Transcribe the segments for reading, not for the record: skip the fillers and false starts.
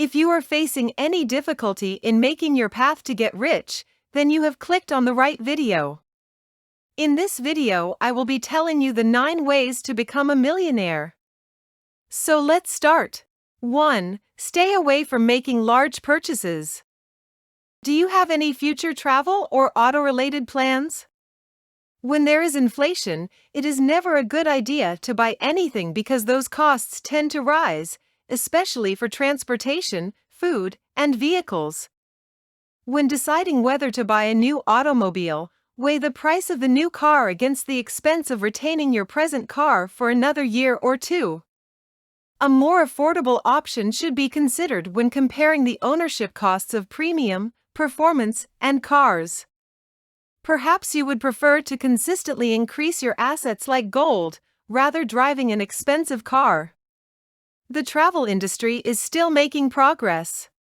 If you are facing any difficulty in making your path to get rich, then you have clicked on the right video. In this video, I will be telling you the 9 ways to become a millionaire. So let's start. 1. Stay away from making large purchases. Do you have any future travel or auto-related plans? When there is inflation, it is never a good idea to buy anything because those costs tend to rise, especially for transportation, food, and vehicles. When deciding whether to buy a new automobile, weigh the price of the new car against the expense of retaining your present car for another year or 2. A more affordable option should be considered when comparing the ownership costs of premium, performance, and cars. Perhaps you would prefer to consistently increase your assets like gold, rather driving an expensive car. The travel industry is still making progress.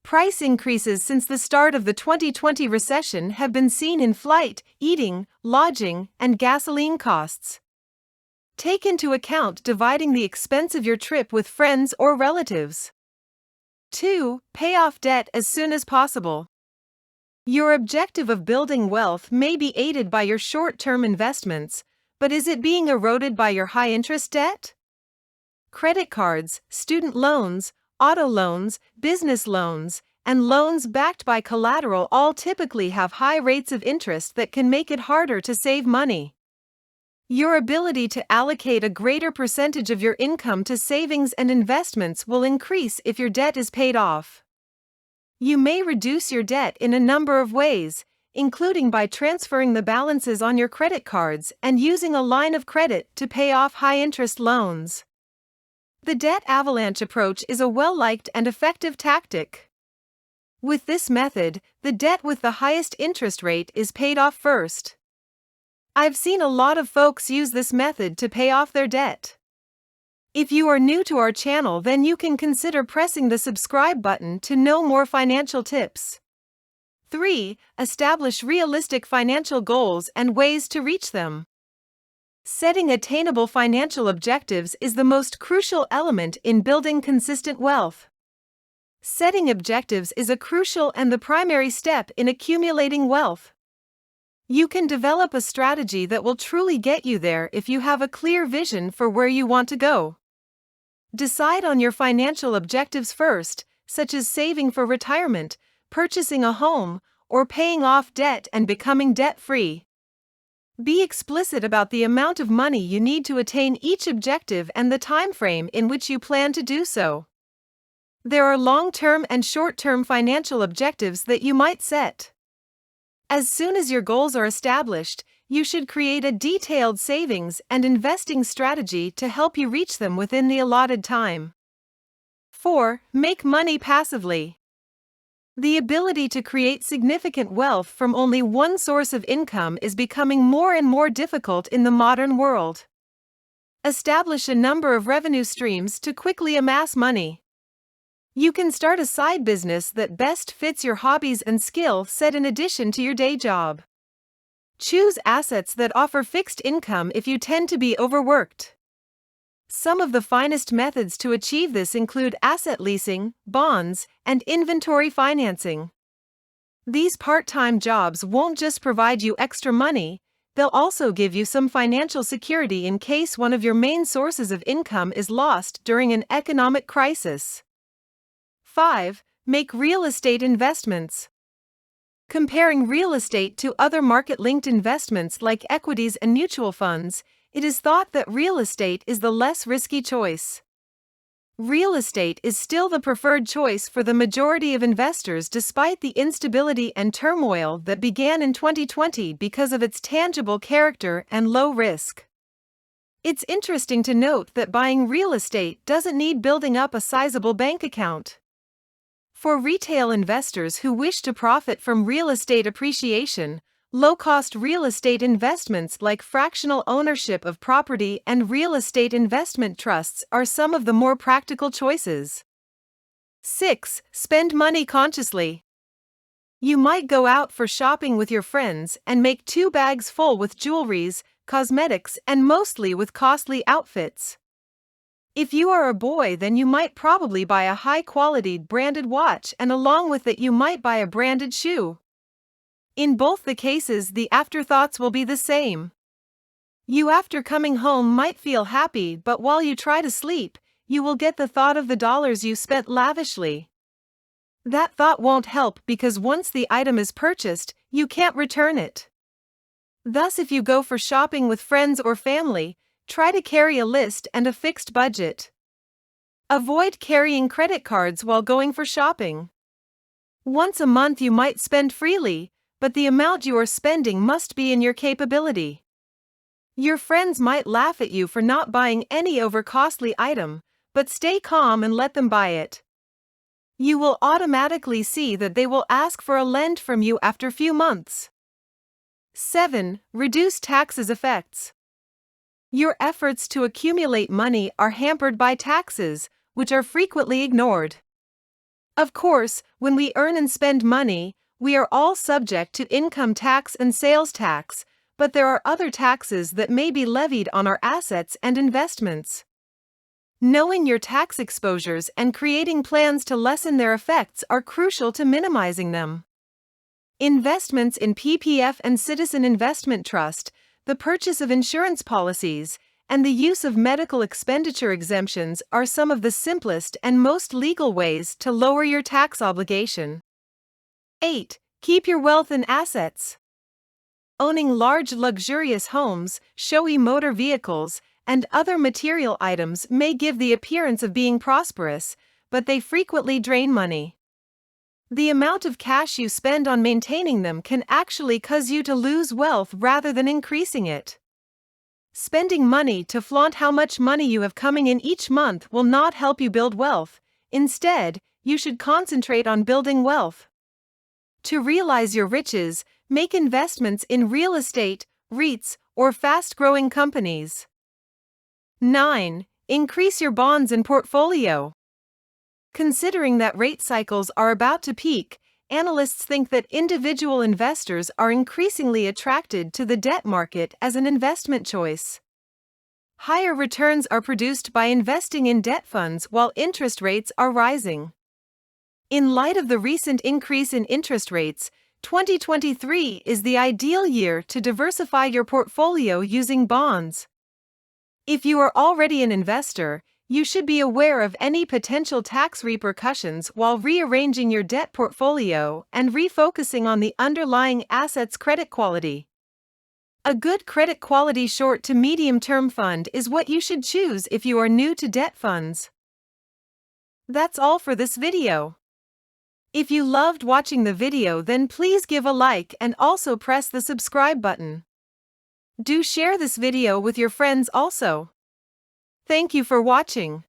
Price increases since the start of the 2020 recession have been seen in flight, eating, lodging, and gasoline costs. Take into account dividing the expense of your trip with friends or relatives. 2. Pay off debt as soon as possible. Your objective of building wealth may be aided by your short-term investments, but is it being eroded by your high-interest debt? Credit cards, student loans, auto loans, business loans, and loans backed by collateral all typically have high rates of interest that can make it harder to save money. Your ability to allocate a greater percentage of your income to savings and investments will increase if your debt is paid off. You may reduce your debt in a number of ways, including by transferring the balances on your credit cards and using a line of credit to pay off high-interest loans. The debt avalanche approach is a well-liked and effective tactic. With this method, the debt with the highest interest rate is paid off first. I've seen a lot of folks use this method to pay off their debt. If you are new to our channel, then you can consider pressing the subscribe button to know more financial tips. 3. Establish realistic financial goals and ways to reach them. Setting attainable financial objectives is the most crucial element in building consistent wealth. Setting objectives is a crucial and the primary step in accumulating wealth. You can develop a strategy that will truly get you there if you have a clear vision for where you want to go. Decide on your financial objectives first, such as saving for retirement, purchasing a home, or paying off debt and becoming debt-free. Be explicit about the amount of money you need to attain each objective and the time frame in which you plan to do so. There are long-term and short-term financial objectives that you might set. As soon as your goals are established, you should create a detailed savings and investing strategy to help you reach them within the allotted time. 4. Make money passively. The ability to create significant wealth from only one source of income is becoming more and more difficult in the modern world. Establish a number of revenue streams to quickly amass money. You can start a side business that best fits your hobbies and skill set in addition to your day job. Choose assets that offer fixed income if you tend to be overworked. Some of the finest methods to achieve this include asset leasing, bonds, and inventory financing. These part-time jobs won't just provide you extra money, they'll also give you some financial security in case one of your main sources of income is lost during an economic crisis. 5. Make real estate investments. Comparing real estate to other market-linked investments like equities and mutual funds, it is thought that real estate is the less risky choice. Real estate is still the preferred choice for the majority of investors despite the instability and turmoil that began in 2020 because of its tangible character and low risk. It's interesting to note that buying real estate doesn't need building up a sizable bank account. For retail investors who wish to profit from real estate appreciation, low-cost real estate investments like fractional ownership of property and real estate investment trusts are some of the more practical choices. 6. Spend money consciously. You might go out for shopping with your friends and make 2 bags full with jewelries, cosmetics, and mostly with costly outfits. If you are a boy, then you might probably buy a high-quality branded watch, and along with it you might buy a branded shoe. In both the cases, the afterthoughts will be the same. You after coming home might feel happy, but while you try to sleep, you will get the thought of the dollars you spent lavishly. That thought won't help because once the item is purchased, you can't return it. Thus, if you go for shopping with friends or family, try to carry a list and a fixed budget. Avoid carrying credit cards while going for shopping. Once a month you might spend freely, but the amount you are spending must be in your capability. Your friends might laugh at you for not buying any over-costly item, but stay calm and let them buy it. You will automatically see that they will ask for a lend from you after few months. 7. Reduce taxes effects. Your efforts to accumulate money are hampered by taxes, which are frequently ignored. Of course, when we earn and spend money, we are all subject to income tax and sales tax, but there are other taxes that may be levied on our assets and investments. Knowing your tax exposures and creating plans to lessen their effects are crucial to minimizing them. Investments in PPF and Citizen Investment Trust, the purchase of insurance policies, and the use of medical expenditure exemptions are some of the simplest and most legal ways to lower your tax obligation. 8. Keep your wealth in assets. Owning large luxurious homes, showy motor vehicles, and other material items may give the appearance of being prosperous, but they frequently drain money. The amount of cash you spend on maintaining them can actually cause you to lose wealth rather than increasing it. Spending money to flaunt how much money you have coming in each month will not help you build wealth. Instead, you should concentrate on building wealth. To realize your riches, make investments in real estate, REITs, or fast-growing companies. 9. Increase your bonds and portfolio. Considering that rate cycles are about to peak, analysts think that individual investors are increasingly attracted to the debt market as an investment choice. Higher returns are produced by investing in debt funds while interest rates are rising. In light of the recent increase in interest rates, 2023 is the ideal year to diversify your portfolio using bonds. If you are already an investor, you should be aware of any potential tax repercussions while rearranging your debt portfolio and refocusing on the underlying asset's credit quality. A good credit quality short to medium-term fund is what you should choose if you are new to debt funds. That's all for this video. If you loved watching the video, then please give a like and also press the subscribe button. Do share this video with your friends also. Thank you for watching.